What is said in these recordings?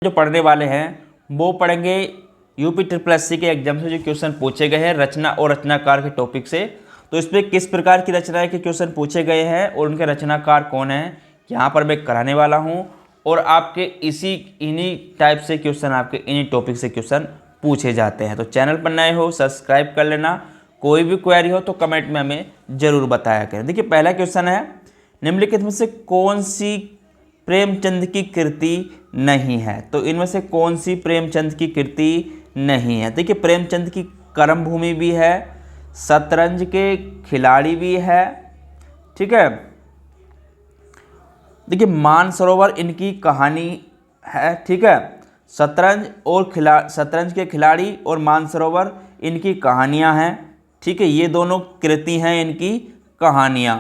जो पढ़ने वाले हैं वो पढ़ेंगे यूपी ट्रिपल एससी के एग्जाम से जो क्वेश्चन पूछे गए हैं रचना और रचनाकार के टॉपिक से। तो इसमें किस प्रकार की रचना के क्वेश्चन पूछे गए हैं और उनके रचनाकार कौन है यहाँ पर मैं कराने वाला हूँ। और आपके इन्हीं टाइप से क्वेश्चन आपके इन्हीं टॉपिक से क्वेश्चन पूछे जाते हैं। तो चैनल पर नए हो सब्सक्राइब कर लेना। कोई भी क्वेरी हो तो कमेंट में हमें ज़रूर बताया करें। देखिए पहला क्वेश्चन है, निम्नलिखित में से कौन सी प्रेमचंद की कृति नहीं है। तो इनमें से कौन सी प्रेमचंद की कृति नहीं है। देखिए प्रेमचंद की कर्म भूमि भी है, शतरंज के खिलाड़ी भी है, ठीक है। देखिए मानसरोवर इनकी कहानी है, ठीक है। शतरंज के खिलाड़ी और मानसरोवर इनकी कहानियां हैं, ठीक है। ये दोनों कृति हैं इनकी कहानियां।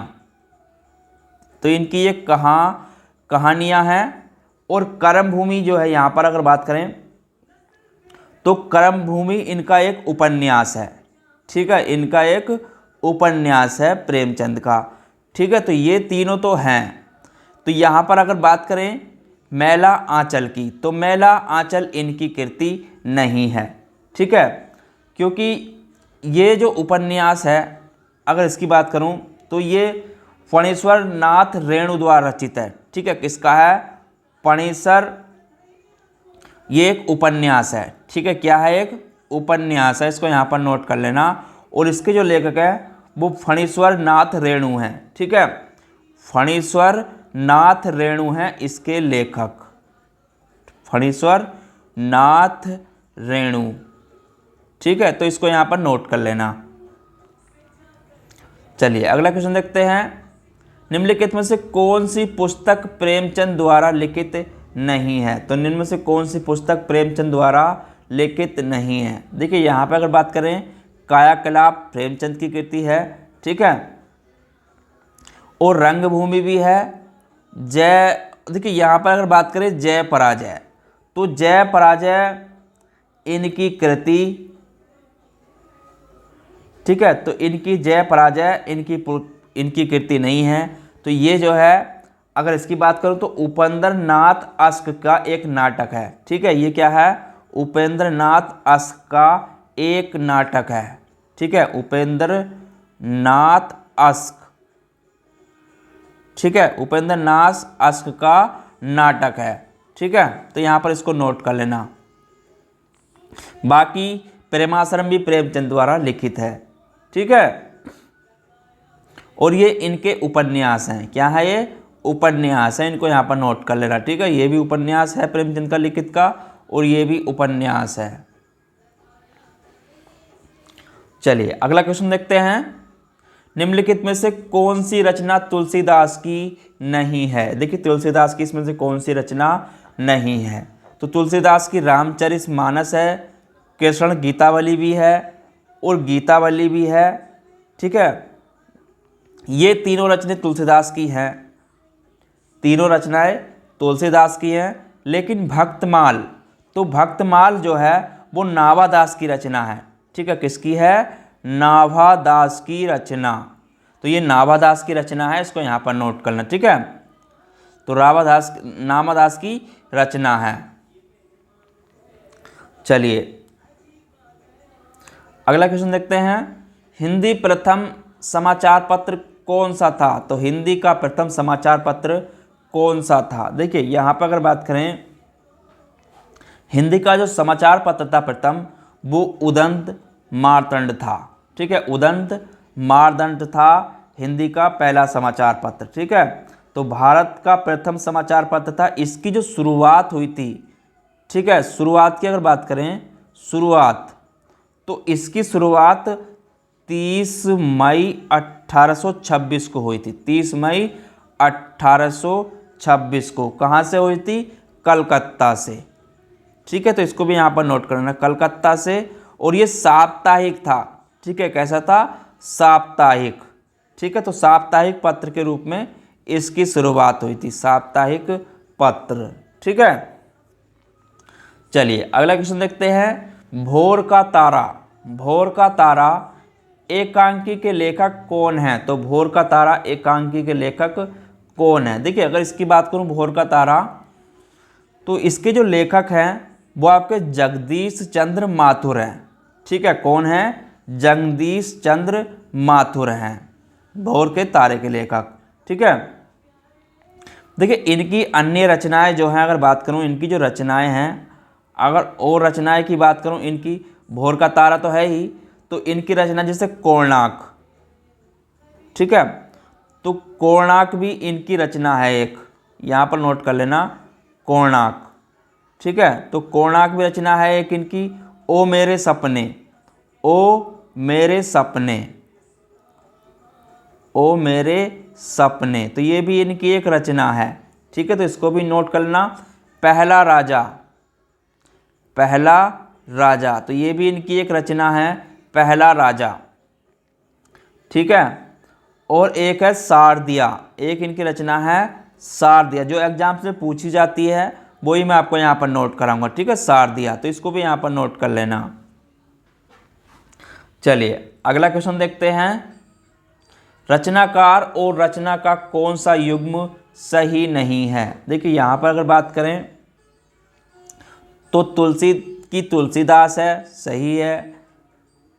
तो इनकी ये कहानियां हैं। और कर्म भूमि जो है यहाँ पर अगर बात करें तो कर्म भूमि इनका एक उपन्यास है, ठीक है। इनका एक उपन्यास है प्रेमचंद का, ठीक है। तो ये तीनों तो हैं। तो यहाँ पर अगर बात करें मैला आंचल की, तो मैला आंचल इनकी कृति नहीं है, ठीक है। क्योंकि ये जो उपन्यास है अगर इसकी बात करूँ तो ये फणीश्वर नाथ रेणु द्वारा रचित है, ठीक है। किसका है? फणीश्वर। ये एक उपन्यास है, ठीक है। क्या है? एक उपन्यास है। इसको यहाँ पर नोट कर लेना। और इसके जो लेखक है वो फणीश्वर नाथ रेणु हैं, ठीक है। फणीश्वर नाथ रेणु हैं इसके लेखक, फणीश्वर नाथ रेणु, ठीक है। तो इसको यहाँ पर नोट कर लेना। चलिए अगला क्वेश्चन देखते हैं, निम्नलिखित में से कौन सी पुस्तक प्रेमचंद द्वारा लिखित नहीं है। तो निम्न में से कौन सी पुस्तक प्रेमचंद द्वारा लिखित नहीं है। देखिए यहाँ पर अगर बात करें कायाकलाप प्रेमचंद की कृति है, ठीक है। और रंगभूमि भी है। देखिए यहाँ पर अगर बात करें जय पराजय, तो जय पराजय इनकी कृति, ठीक है। तो इनकी जय पराजय इनकी कृति नहीं है। तो ये जो है अगर इसकी बात करूं तो उपेंद्र नाथ अश्क का एक नाटक है, ठीक है। ये क्या है? उपेंद्र नाथ अश्क का एक नाटक है, ठीक है। उपेंद्र नाथ अश्क, ठीक है। उपेंद्र नाथ अश्क का नाटक है, ठीक है। तो यहाँ पर इसको नोट कर लेना। बाकी प्रेमाश्रम भी प्रेमचंद द्वारा लिखित है, ठीक है। और ये इनके उपन्यास हैं। क्या है? ये उपन्यास है। इनको यहाँ पर नोट कर लेना, ठीक है। ये भी उपन्यास है प्रेमचंद का लिखित का, और ये भी उपन्यास है। चलिए अगला क्वेश्चन देखते हैं, निम्नलिखित में से कौन सी रचना तुलसीदास की नहीं है। देखिए तुलसीदास की इसमें से कौन सी रचना नहीं है। तो तुलसीदास की रामचरितमानस है, कृष्ण गीतावली भी है और गीतावली भी है, ठीक है। ये तीनों रचनाएं तुलसीदास की हैं, तीनों रचनाएं तुलसीदास की हैं। लेकिन भक्तमाल, तो भक्तमाल जो है वो नाभादास की रचना है, ठीक है। किसकी है? नाभादास की रचना। तो ये नाभादास की रचना है, इसको यहाँ पर नोट करना, ठीक है। तो नाभादास की रचना है। चलिए अगला क्वेश्चन देखते हैं, हिंदी प्रथम समाचार पत्र कौन सा था। तो हिंदी का प्रथम समाचार पत्र कौन सा था। देखिए यहाँ पर अगर बात करें हिंदी का जो समाचार पत्र था प्रथम, वो उदंत मार्तंड था, ठीक है। उदंत मार्तंड था हिंदी का पहला समाचार पत्र, ठीक है। तो भारत का प्रथम समाचार पत्र था। इसकी जो शुरुआत हुई थी, ठीक है, शुरुआत की अगर बात करें शुरुआत, तो इसकी शुरुआत 30 मई 1826 को हुई थी। 30 मई 1826 को कहाँ से हुई थी? कलकत्ता से, ठीक है। तो इसको भी यहाँ पर नोट करना, कलकत्ता से। और ये साप्ताहिक था, ठीक है। कैसा था? साप्ताहिक, ठीक है। तो साप्ताहिक पत्र के रूप में इसकी शुरुआत हुई थी, साप्ताहिक पत्र, ठीक है। चलिए अगला क्वेश्चन देखते हैं, भोर का तारा। भोर का तारा एकांकी के लेखक कौन है। तो भोर का तारा एकांकी के लेखक कौन है। देखिए अगर इसकी बात करूं भोर का तारा, तो इसके जो लेखक हैं वो आपके जगदीश चंद्र माथुर हैं। ठीक है, कौन है? जगदीश चंद्र माथुर हैं, भोर के तारे के लेखक। ठीक है, देखिए इनकी अन्य रचनाएं जो हैं, अगर बात करूं इनकी जो रचनाएं हैं, अगर और रचनाएं की बात करूं इनकी, भोर का तारा तो है ही, तो इनकी रचना जैसे कोणार्क। ठीक है, तो कोणार्क भी इनकी रचना है एक, यहाँ पर नोट कर लेना, कोणार्क। ठीक है, तो कोणार्क भी रचना है एक इनकी। ओ मेरे सपने, ओ मेरे सपने, ओ मेरे सपने, तो ये भी इनकी एक रचना है। ठीक है, तो इसको भी नोट कर लेना। पहला राजा, पहला राजा, तो ये भी इनकी एक रचना है, पहला राजा। ठीक है, और एक है शारदिया, एक इनकी रचना है शारदिया, जो एग्जाम से पूछी जाती है वही मैं आपको यहाँ पर नोट कराऊंगा। ठीक है, शारदिया, तो इसको भी यहाँ पर नोट कर लेना। चलिए अगला क्वेश्चन देखते हैं। रचनाकार और रचना का कौन सा युग्म सही नहीं है? देखिए यहाँ पर अगर बात करें तो तुलसी की तुलसीदास है, सही है।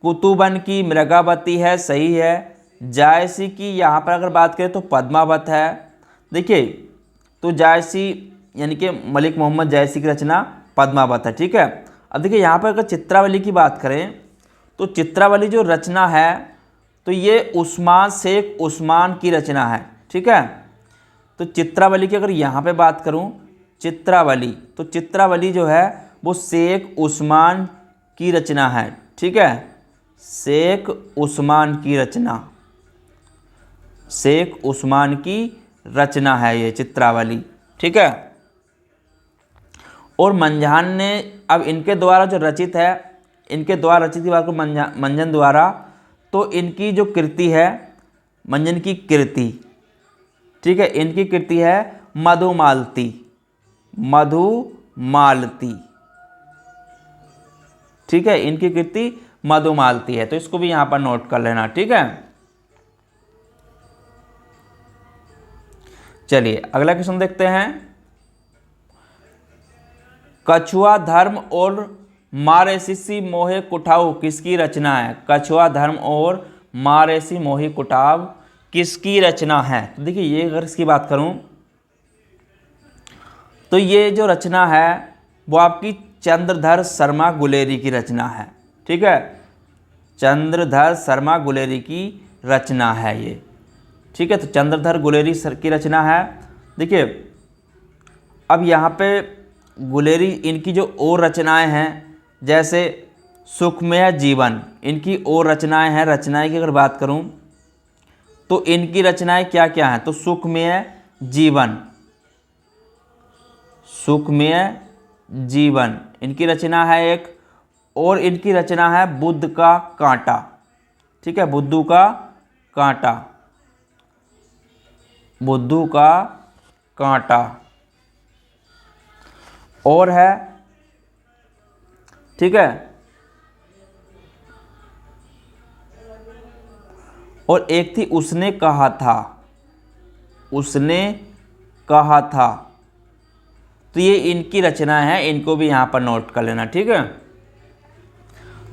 कुतुबन की मृगावती है, सही है। जायसी की यहाँ पर अगर बात करें तो पद्मावत है। देखिए तो जायसी यानी कि मलिक मोहम्मद जायसी की रचना पद्मावत है। ठीक है, अब देखिए यहाँ पर अगर चित्रावली की बात करें तो चित्रावली जो रचना है तो ये उस्मान शेख उस्मान की रचना है। ठीक है, तो चित्रावली की अगर यहाँ पे बात करूँ, चित्रावली, तो चित्रावली जो है वो शेख उस्मान की रचना है। ठीक है, शेख उस्मान की रचना, शेख उस्मान की रचना है ये चित्रावली। ठीक है, और मंजन ने, अब इनके द्वारा जो रचित है, इनके द्वारा रचित की बात को मंजन द्वारा, तो इनकी जो कृति है, मंजन की कृति, ठीक है, इनकी कृति है मधुमालती, मधुमालती। ठीक है, इनकी कृति मधुमालती है, तो इसको भी यहां पर नोट कर लेना। ठीक है, चलिए अगला क्वेश्चन देखते हैं। कछुआ धर्म और मारेसिसी मोहे कुठाऊ किसकी रचना है? कछुआ धर्म और मारेसी मोहे कुठाव किसकी रचना है? तो देखिए ये अगर इसकी बात करूं तो ये जो रचना है वो आपकी चंद्रधर शर्मा गुलेरी की रचना है। ठीक है, चंद्रधर शर्मा गुलेरी की रचना है ये। ठीक है, तो चंद्रधर गुलेरी सर की रचना है। देखिए अब यहाँ पे गुलेरी इनकी जो और रचनाएं हैं, जैसे सुखमय जीवन, इनकी और रचनाएं हैं। रचनाएं की अगर बात करूं तो इनकी रचनाएं क्या क्या हैं? तो सुखमय जीवन, सुखमय जीवन इनकी रचना है एक, और इनकी रचना है बुद्ध का कांटा। ठीक है, बुद्धू का कांटा, बुद्धू का कांटा, और है, ठीक है, और एक थी उसने कहा था, उसने कहा था, तो ये इनकी रचना है, इनको भी यहां पर नोट कर लेना। ठीक है,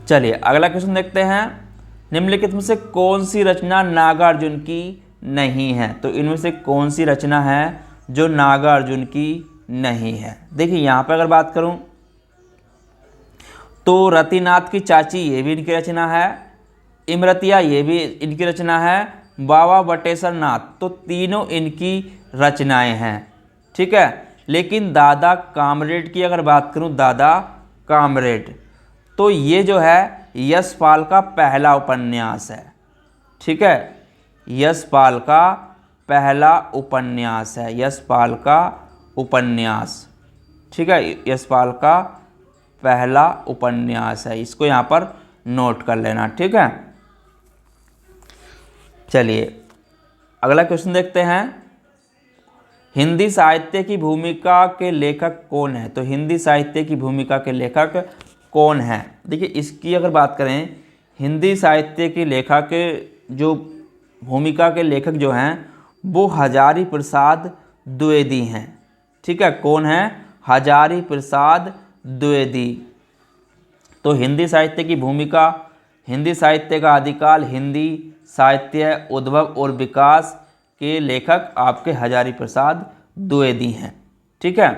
चलिए अगला क्वेश्चन देखते हैं। निम्नलिखित में से कौन सी रचना नागार्जुन की नहीं है? तो इनमें से कौन सी रचना है जो नागार्जुन की नहीं है? देखिए यहाँ पर अगर बात करूं तो रतिनाथ की चाची ये भी इनकी रचना है, इमरतिया ये भी इनकी रचना है, बाबा बटेश्वर नाथ, तो तीनों इनकी रचनाएं हैं। ठीक है, लेकिन दादा कामरेड की अगर बात करूं, दादा कामरेड, तो ये जो है यशपाल का पहला उपन्यास है। ठीक है, यशपाल का पहला उपन्यास है, यशपाल का उपन्यास। ठीक है, यशपाल का पहला उपन्यास है, इसको यहाँ पर नोट कर लेना। ठीक है, चलिए अगला क्वेश्चन देखते हैं। हिंदी साहित्य की भूमिका के लेखक कौन है? तो हिंदी साहित्य की भूमिका के लेखक कौन है? देखिए इसकी अगर बात करें, हिंदी साहित्य की लेखक जो भूमिका के लेखक जो हैं वो हजारी प्रसाद द्विवेदी हैं। ठीक है, कौन है? हजारी प्रसाद द्विवेदी। तो हिंदी साहित्य की भूमिका, हिंदी साहित्य का आदिकाल, हिंदी साहित्य उद्भव और विकास के लेखक आपके हजारी प्रसाद द्विवेदी हैं। ठीक है।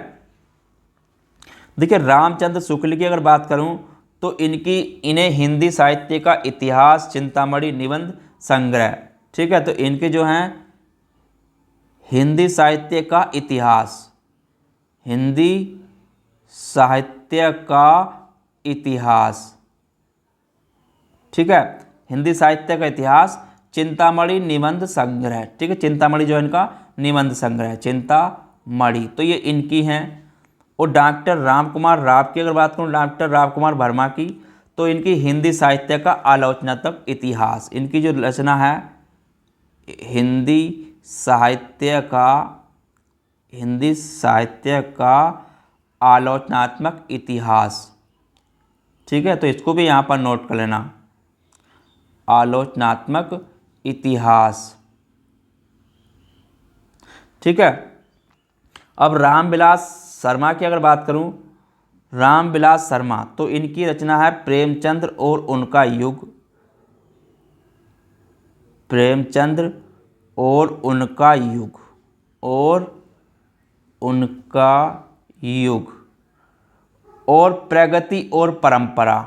देखिए रामचंद्र शुक्ल की अगर बात करूं तो इन्हें हिंदी साहित्य का इतिहास, चिंतामणि निबंध संग्रह, ठीक है, तो इनके जो हैं हिंदी साहित्य का इतिहास, हिंदी साहित्य का इतिहास, ठीक है, हिंदी साहित्य का इतिहास, चिंतामणि निबंध संग्रह, ठीक है, चिंतामणि जो है इनका निबंध संग्रह, चिंतामणि, तो ये इनकी हैं। और डॉक्टर रामकुमार राव की अगर बात करूँ, डॉक्टर रामकुमार वर्मा की, तो इनकी हिंदी साहित्य का आलोचनात्मक इतिहास, इनकी जो रचना है हिंदी साहित्य का आलोचनात्मक इतिहास, ठीक है, तो इसको भी यहाँ पर नोट कर लेना, आलोचनात्मक इतिहास, ठीक है। अब रामविलास शर्मा की अगर बात करूं, रामविलास शर्मा, तो इनकी रचना है प्रेमचंद्र और उनका युग, प्रेमचंद्र और उनका युग, और उनका युग, और प्रगति और परंपरा,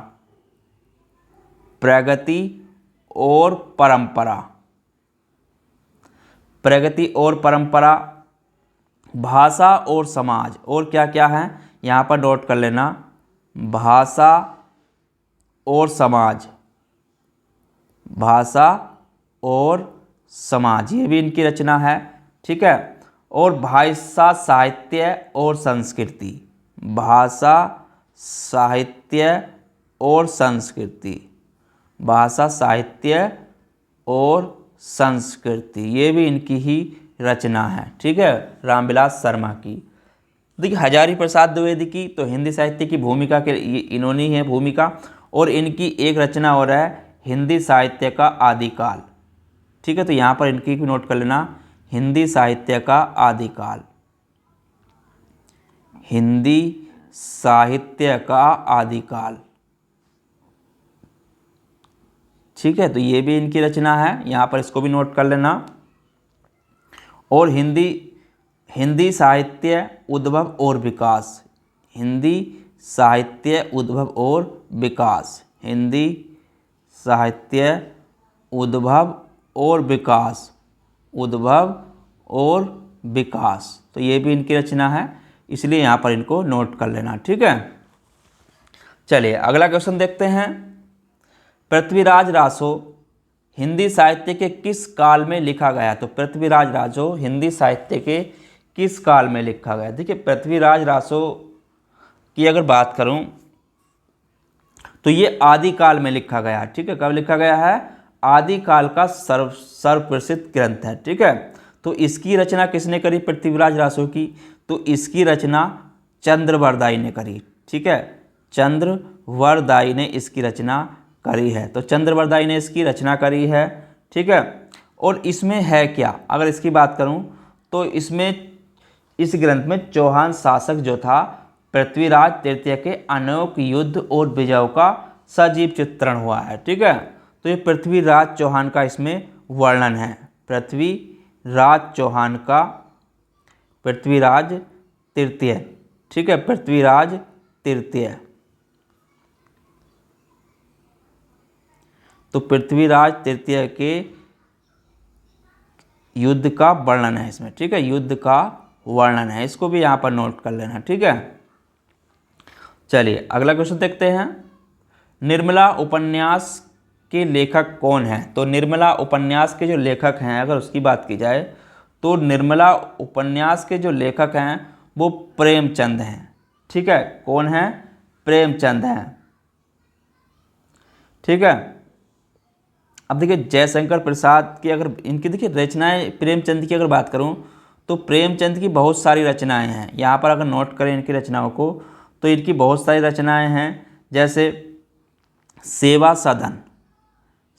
प्रगति और परंपरा, प्रगति और परंपरा, भाषा और समाज, और क्या क्या है यहाँ पर नोट कर लेना, भाषा और समाज, भाषा और समाज, ये भी इनकी रचना है, ठीक है। और भाषा साहित्य और संस्कृति, भाषा साहित्य और संस्कृति, भाषा साहित्य और संस्कृति, ये भी इनकी ही रचना है, ठीक है, रामविलास शर्मा की। देखिए हजारी प्रसाद द्विवेदी की, तो हिंदी साहित्य की भूमिका के इन्होंने ही है भूमिका, और इनकी एक रचना और है हिंदी साहित्य का आदिकाल, ठीक है, तो यहाँ पर इनकी भी नोट कर लेना, हिंदी साहित्य का आदिकाल, हिंदी साहित्य का आदिकाल, ठीक है, तो ये भी इनकी रचना है, यहाँ पर इसको भी नोट कर लेना। और हिंदी साहित्य उद्भव और विकास, हिंदी साहित्य उद्भव और विकास, हिंदी साहित्य उद्भव और विकास, उद्भव और विकास, तो ये भी इनकी रचना है, इसलिए यहाँ पर इनको नोट कर लेना, ठीक है। चलिए अगला क्वेश्चन देखते हैं। पृथ्वीराज रासो हिंदी साहित्य के किस काल में लिखा गया? तो पृथ्वीराज रासो हिंदी साहित्य के किस काल में लिखा गया? देखिए पृथ्वीराज रासो की अगर बात करूं तो ये आदिकाल में लिखा गया, ठीक है, कब लिखा गया है? आदिकाल का सर्वप्रसिद्ध ग्रंथ है, ठीक है। तो इसकी रचना किसने करी? पृथ्वीराज रासो की। तो इसकी रचना चंद्रवरदाई ने करी, ठीक है, चंद्रवरदाई ने इसकी रचना करी है, तो चंद्रवरदाई ने इसकी रचना करी है, ठीक है। और इसमें है क्या, अगर इसकी बात करूं तो इसमें इस ग्रंथ में चौहान शासक जो था पृथ्वीराज तृतीय के अनेक युद्ध और विजयों का सजीव चित्रण हुआ है, ठीक है। तो ये पृथ्वीराज चौहान का इसमें वर्णन है, पृथ्वीराज चौहान का, पृथ्वीराज तृतीय, ठीक है, पृथ्वीराज तृतीय, तो पृथ्वीराज तृतीय के युद्ध का वर्णन है इसमें, ठीक है, युद्ध का वर्णन है, इसको भी यहाँ पर नोट कर लेना, ठीक है। चलिए अगला क्वेश्चन देखते हैं। निर्मला उपन्यास के लेखक कौन हैं? तो निर्मला उपन्यास के जो लेखक हैं अगर उसकी बात की जाए तो निर्मला उपन्यास के जो लेखक हैं वो प्रेमचंद हैं, ठीक है, कौन हैं? प्रेमचंद हैं, ठीक है। अब देखिए जयशंकर प्रसाद की अगर इनकी देखिए रचनाएं, प्रेमचंद की अगर बात करूं तो प्रेमचंद की बहुत सारी रचनाएं हैं, यहाँ पर अगर नोट करें इनकी रचनाओं को तो इनकी बहुत सारी रचनाएं हैं, जैसे सेवा सदन,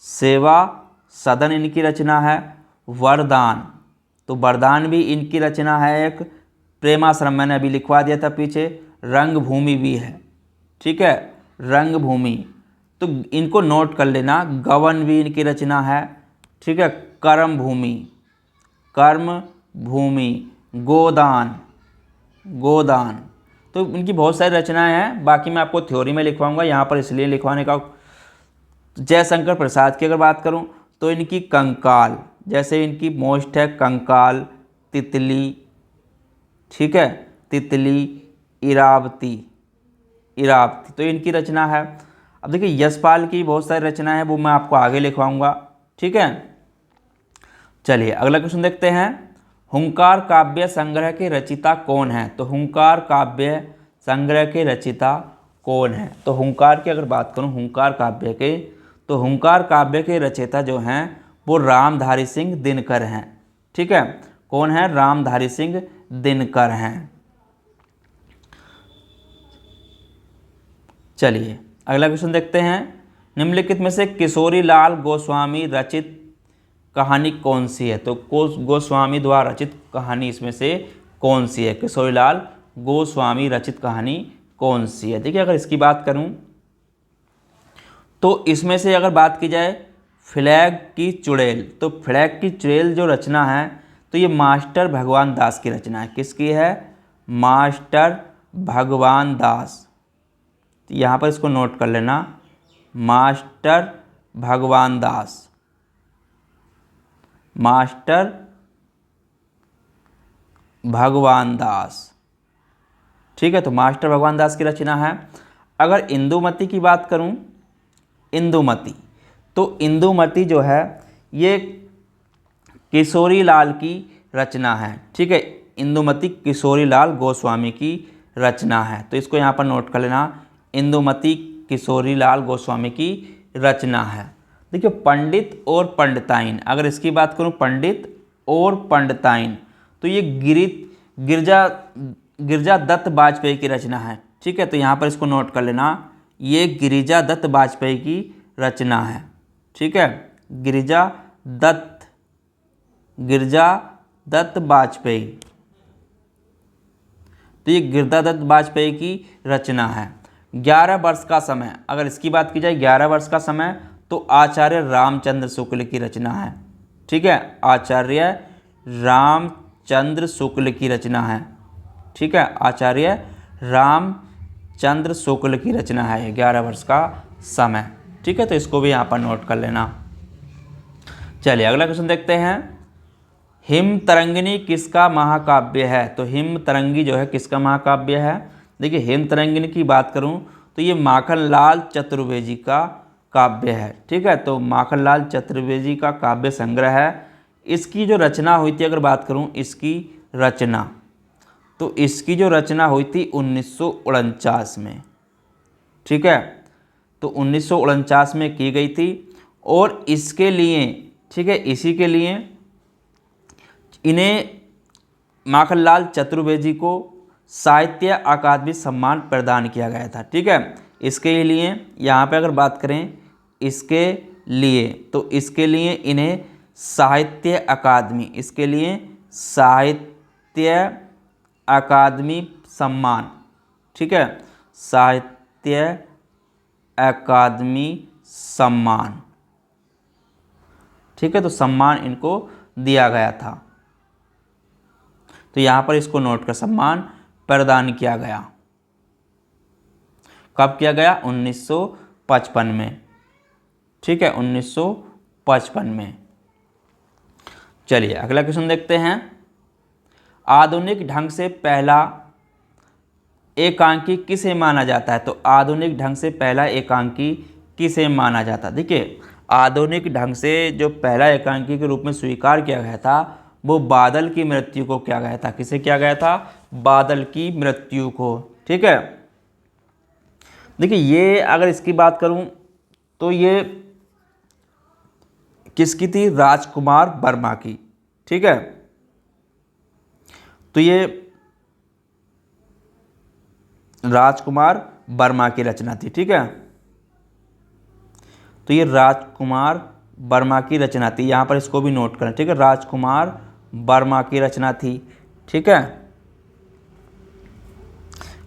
सेवा सदन इनकी रचना है, वरदान, तो वरदान भी इनकी रचना है एक, प्रेमाश्रम मैंने अभी लिखवा दिया था पीछे, रंगभूमि भी है, ठीक है, रंगभूमि, तो इनको नोट कर लेना। गवन भी इनकी रचना है, ठीक है, कर्म भूमि, कर्म भूमि, गोदान, गोदान, तो इनकी बहुत सारी रचनाएं हैं। बाकी मैं आपको थ्योरी में लिखवाऊंगा, यहाँ पर इसलिए लिखवाने का। जयशंकर प्रसाद की अगर बात करूं तो इनकी कंकाल, जैसे इनकी मोस्ट है कंकाल, तितली, ठीक है, तितली, इरावती, इरावती, तो इनकी रचना है। अब देखिए यशपाल की बहुत सारी रचनाएं हैं, वो मैं आपको आगे लिखवाऊंगा, ठीक है। चलिए अगला क्वेश्चन देखते हैं। हुंकार काव्य संग्रह के रचिता कौन है? तो हुंकार काव्य संग्रह के रचिता कौन है? तो हुंकार की अगर बात करूं, हुंकार काव्य के, तो हुंकार काव्य के रचयिता जो हैं वो रामधारी सिंह दिनकर हैं, ठीक है। कौन है? रामधारी सिंह दिनकर हैं। चलिए अगला क्वेश्चन देखते हैं। निम्नलिखित में से किशोरी लाल गोस्वामी रचित कहानी कौन सी है? तो गोस्वामी द्वारा रचित कहानी इसमें से कौन सी है? किशोरी लाल गोस्वामी रचित कहानी कौन सी है? देखिए अगर इसकी बात करूं तो इसमें से अगर बात की जाए फ्लैग की चुड़ैल, तो फ्लैग की चुड़ैल जो रचना है तो ये मास्टर भगवान दास की रचना है। किसकी है? मास्टर भगवान दास। तो यहाँ पर इसको नोट कर लेना, मास्टर भगवान दास, मास्टर भगवान दास, ठीक है। तो मास्टर भगवान दास की रचना है। अगर इंदुमती की बात करूं, इंदुमती, तो इंदुमती जो है ये किशोरी लाल की रचना है, ठीक है। इंदुमती किशोरी लाल गोस्वामी की रचना है, तो इसको यहाँ पर नोट कर लेना, इंदुमती किशोरी लाल गोस्वामी की रचना है। देखिए पंडित और पंडिताइन, अगर इसकी बात करूँ पंडित और पंडिताइन, तो ये गिरिजा दत्त बाजपेयी की रचना है, ठीक है। तो यहाँ पर इसको नोट कर लेना, ये गिरिजा दत्त बाजपेयी की रचना है, ठीक है। गिरिजा दत्त बाजपेयी, तो ये गिरिजा दत्त बाजपेयी की रचना है। 11 वर्ष का समय, अगर इसकी बात की जाए 11 वर्ष का समय, तो आचार्य रामचंद्र शुक्ल की रचना है, ठीक है। आचार्य रामचंद्र शुक्ल की रचना है, ठीक है। आचार्य रामचंद्र शुक्ल की रचना है 11 वर्ष का समय, ठीक है। तो इसको भी यहाँ पर नोट कर लेना। चलिए अगला क्वेश्चन देखते हैं। हिम तरंगिनी किसका महाकाव्य है? तो हिम तरंगी जो है किसका महाकाव्य है? देखिए हिम तरंगिनी की बात करूं तो ये माखनलाल चतुर्वेदी का काव्य है, ठीक है। तो माखनलाल चतुर्वेदी का काव्य संग्रह है। इसकी जो रचना हुई थी, अगर बात करूं इसकी रचना, तो इसकी जो रचना हुई थी 1949 में, ठीक है। तो 1949 में की गई थी, और इसके लिए, ठीक है, इसी के लिए इन्हें माखनलाल चतुर्वेदी को साहित्य अकादमी सम्मान प्रदान किया गया था, ठीक है। इसके लिए यहाँ पे अगर बात करें इसके लिए, तो इसके लिए इन्हें साहित्य अकादमी, इसके लिए साहित्य अकादमी सम्मान, ठीक है, साहित्य अकादमी सम्मान, ठीक है। तो सम्मान इनको दिया गया था, तो यहाँ पर इसको नोट कर, सम्मान प्रदान किया गया। कब किया गया? 1955 में, ठीक है, 1955 में। चलिए अगला क्वेश्चन देखते हैं। आधुनिक ढंग से पहला एकांकी किसे माना जाता है? तो आधुनिक ढंग से पहला एकांकी किसे माना जाता है? देखिए आधुनिक ढंग से जो पहला एकांकी के रूप में स्वीकार किया गया था वो बादल की मृत्यु को किया गया था। किसे किया गया था? बादल की मृत्यु को, ठीक है। देखिए ये अगर इसकी बात करूं तो ये किसकी थी? राजकुमार वर्मा की, ठीक है। तो ये राजकुमार वर्मा की रचना थी, ठीक है। तो ये राजकुमार वर्मा की रचना थी, यहाँ पर इसको भी नोट करें, ठीक है। राजकुमार वर्मा की रचना थी, ठीक है।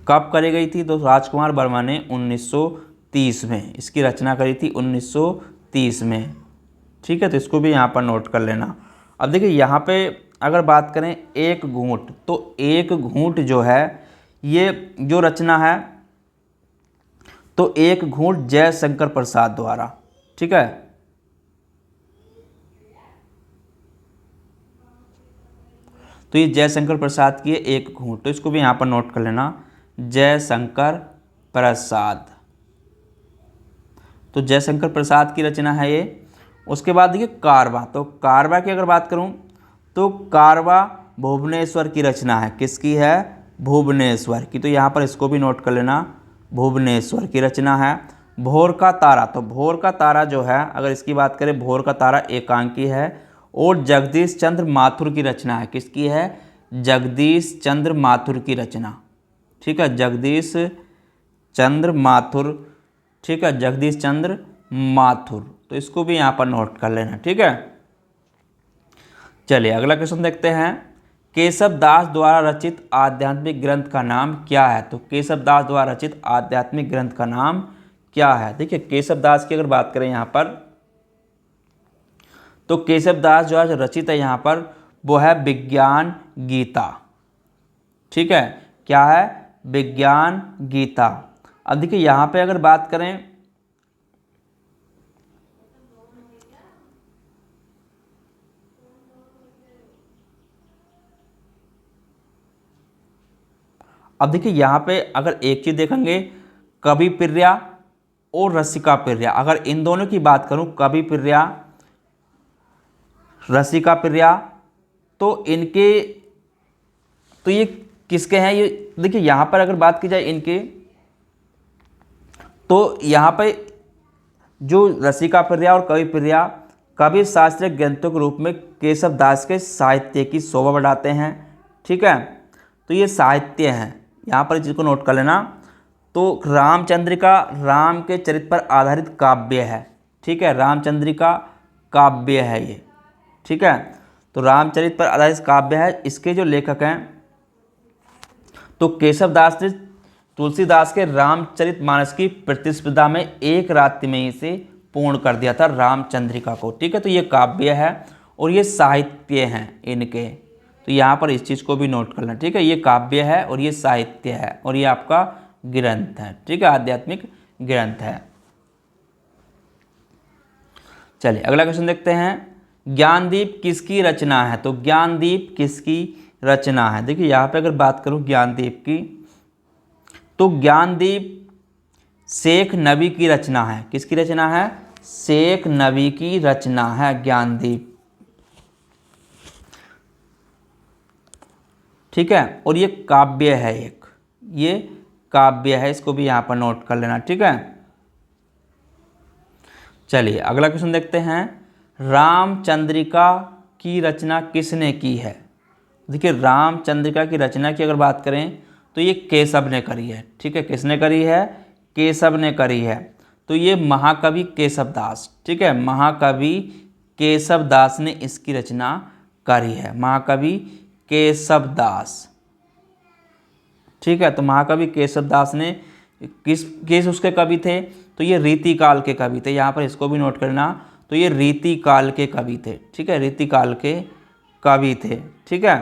कब करी गई थी? तो राजकुमार वर्मा ने 1930 में इसकी रचना करी थी, 1930 में। ठीक है, तो इसको भी यहाँ पर नोट कर लेना। अब देखिए यहाँ पे अगर बात करें एक घूंट, तो एक घूंट जो है ये जो रचना है, तो एक घूंट जयशंकर प्रसाद द्वारा। ठीक है, तो ये जयशंकर प्रसाद की है एक घूंट, तो इसको भी यहाँ पर नोट कर लेना, जयशंकर प्रसाद। तो जयशंकर प्रसाद की रचना है ये। उसके बाद देखिए कारवां, तो कारवां की अगर बात करूँ तो कारवां भुवनेश्वर की रचना है। किसकी है? भुवनेश्वर की। तो यहाँ पर इसको भी नोट कर लेना, भुवनेश्वर की रचना है। भोर का तारा, तो भोर का तारा जो है अगर इसकी बात करें, भोर का तारा एकांकी है और जगदीश चंद्र माथुर की रचना है। किसकी है? जगदीश चंद्र माथुर की रचना। ठीक है, जगदीश चंद्र माथुर। ठीक है, जगदीश चंद्र माथुर, तो इसको भी यहाँ पर नोट कर लेना। ठीक है, चलिए अगला क्वेश्चन देखते हैं। केशव दास द्वारा रचित आध्यात्मिक ग्रंथ का नाम क्या है? तो केशव दास द्वारा रचित आध्यात्मिक ग्रंथ का नाम क्या है? देखिए केशव दास की अगर बात करें यहाँ पर, तो केशव दास जो है जो रचित है यहाँ पर वो है विज्ञान गीता। ठीक है, क्या है? विज्ञान गीता। अब देखिए यहाँ पे अगर बात करें, अब देखिए यहाँ पे अगर एक चीज देखेंगे, कवि प्रिया और रसिका प्रिया, अगर इन दोनों की बात करूं, कवि प्रिया, रसिका प्रिया, तो इनके, तो ये किसके हैं? ये देखिए यहाँ पर अगर बात की जाए इनके, तो यहाँ पे जो रसिका प्रिया और कवि प्रिया कवि शास्त्रीय ग्रंथों के रूप में केशव दास के साहित्य की शोभा बढ़ाते हैं। ठीक है, तो ये साहित्य हैं, यहाँ पर जिसको नोट कर लेना। तो रामचंद्रिका राम के चरित्र पर आधारित काव्य है। ठीक है, रामचंद्रिका काव्य है ये। ठीक है, तो रामचरित्र पर आधारित काव्य है। इसके जो लेखक हैं, तो केशव दास ने तुलसीदास के रामचरितमानस की प्रतिस्पर्धा में एक रात्रि में इसे पूर्ण कर दिया था, रामचंद्रिका को। ठीक है, तो ये काव्य है और ये साहित्य हैं इनके, तो यहाँ पर इस चीज़ को भी नोट करना। ठीक है, ये काव्य है और ये साहित्य है और ये आपका ग्रंथ है। ठीक है, आध्यात्मिक ग्रंथ है। चलिए अगला क्वेश्चन देखते हैं। ज्ञानदीप किसकी रचना है? तो ज्ञानदीप किसकी रचना है? देखिए यहाँ पे अगर बात करूँ ज्ञानदीप की, तो ज्ञानदीप शेख नबी की रचना है। किसकी रचना है? शेख नबी की रचना है ज्ञानदीप। ठीक है, और ये काव्य है एक, ये काव्य है, इसको भी यहाँ पर नोट कर लेना। ठीक है, चलिए अगला क्वेश्चन देखते हैं। रामचंद्रिका की रचना किसने की है? देखिए रामचंद्रिका की रचना की अगर बात करें तो ये केशव ने करी है। ठीक है, किसने करी है? केशव ने करी है। तो ये महाकवि केशव दास, ठीक है, महाकवि केशव दास ने इसकी रचना करी है, महाकवि केशव दास। ठीक है, तो महाकवि केशव दास ने किस उसके कवि थे? तो ये रीतिकाल के कवि थे, यहाँ पर इसको भी नोट करना। तो ये रीतिकाल के कवि थे। ठीक है, रीतिकाल के कवि थे। ठीक है,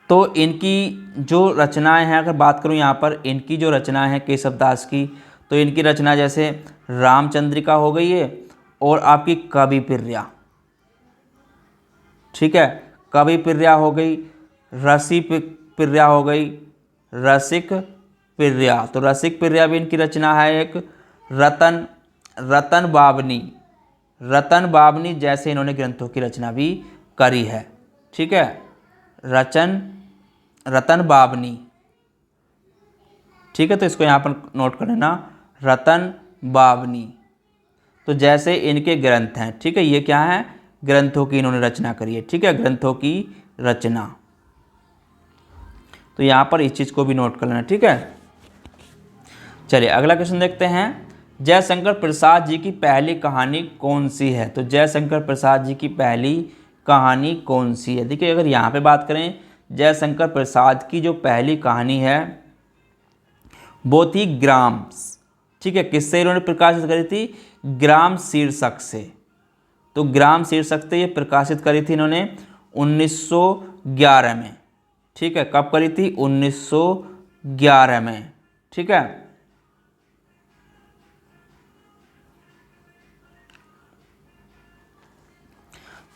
तो इनकी जो रचनाएं हैं अगर बात करूं यहाँ पर, इनकी जो रचनाएं हैं केशव दास की, तो इनकी रचना जैसे रामचंद्रिका हो गई है और आपकी कवि प्रिया। ठीक है, कवि प्रिया हो गई, रसिक प्रिया हो गई, रसिक प्रिया। तो रसिक प्रिया भी इनकी रचना है एक। रतन बावनी, रतन बावनी जैसे इन्होंने ग्रंथों की रचना भी करी है। ठीक है, रतन बावनी। ठीक है, तो इसको यहाँ पर नोट कर लेना, रतन बावनी। तो जैसे इनके ग्रंथ हैं, ठीक है, ये क्या है? ग्रंथों की इन्होंने रचना करी है। ठीक है, ग्रंथों की रचना। तो यहाँ पर इस चीज़ को भी नोट कर लेना। ठीक है, चलिए अगला क्वेश्चन देखते हैं। जयशंकर प्रसाद जी की पहली कहानी कौन सी है? तो जयशंकर प्रसाद जी की पहली कहानी कौन सी है? देखिए अगर यहाँ पे बात करें जयशंकर प्रसाद की जो पहली कहानी है वो थी ग्राम। ठीक है, किससे इन्होंने प्रकाशित करी थी? ग्राम शीर्षक से। तो ग्राम शीर्षक से ये प्रकाशित करी थी इन्होंने 1911 में। ठीक है, कब करी थी? 1911 में। ठीक है,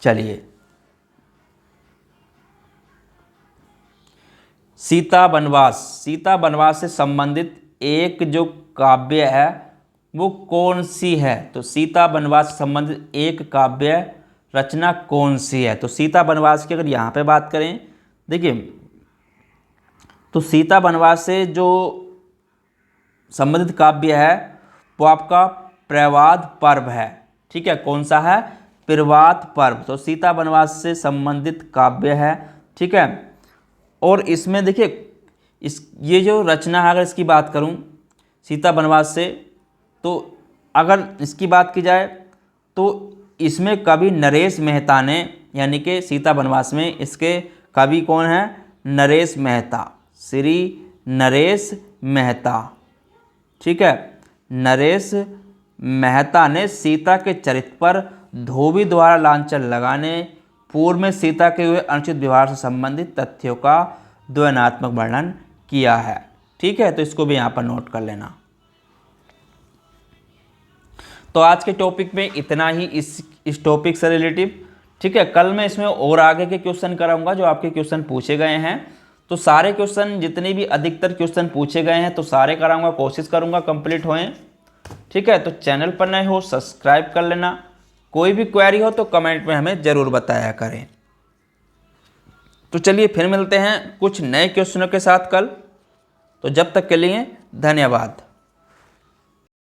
चलिए सीता वनवास, सीता वनवास से संबंधित एक जो काव्य है वो कौन सी है? तो सीता वनवास से संबंधित एक काव्य रचना कौन सी है? तो सीता वनवास की अगर यहाँ पे बात करें, देखिए तो सीता वनवास से जो संबंधित काव्य है वो आपका प्रवाद पर्व है। ठीक है, कौन सा है? प्रवाद पर्व। तो सीता वनवास से संबंधित काव्य है। ठीक है, और इसमें देखिए ये जो रचना है, अगर इसकी बात करूं सीता वनवास से, तो अगर इसकी बात की जाए तो इसमें कवि नरेश मेहता ने, यानी कि सीता वनवास में इसके कवि कौन है? नरेश मेहता, श्री नरेश मेहता। ठीक है, नरेश मेहता ने सीता के चरित्र पर धोबी द्वारा लांछन लगाने पूर्व में सीता के हुए अनुचित व्यवहार से संबंधित तथ्यों का द्वयनात्मक वर्णन किया है। ठीक है, तो इसको भी यहाँ पर नोट कर लेना। तो आज के टॉपिक में इतना ही इस टॉपिक से रिलेटिव। ठीक है, कल मैं इसमें और आगे के क्वेश्चन कराऊंगा जो आपके क्वेश्चन पूछे गए हैं। तो सारे क्वेश्चन जितने भी अधिकतर क्वेश्चन पूछे गए हैं तो सारे कराऊंगा, कोशिश करूंगा कंप्लीट होएं। ठीक है, तो चैनल पर नए हो सब्सक्राइब कर लेना। कोई भी क्वेरी हो तो कमेंट में हमें ज़रूर बताया करें। तो चलिए फिर मिलते हैं कुछ नए क्वेश्चनों के साथ कल। तो जब तक के लिए धन्यवाद।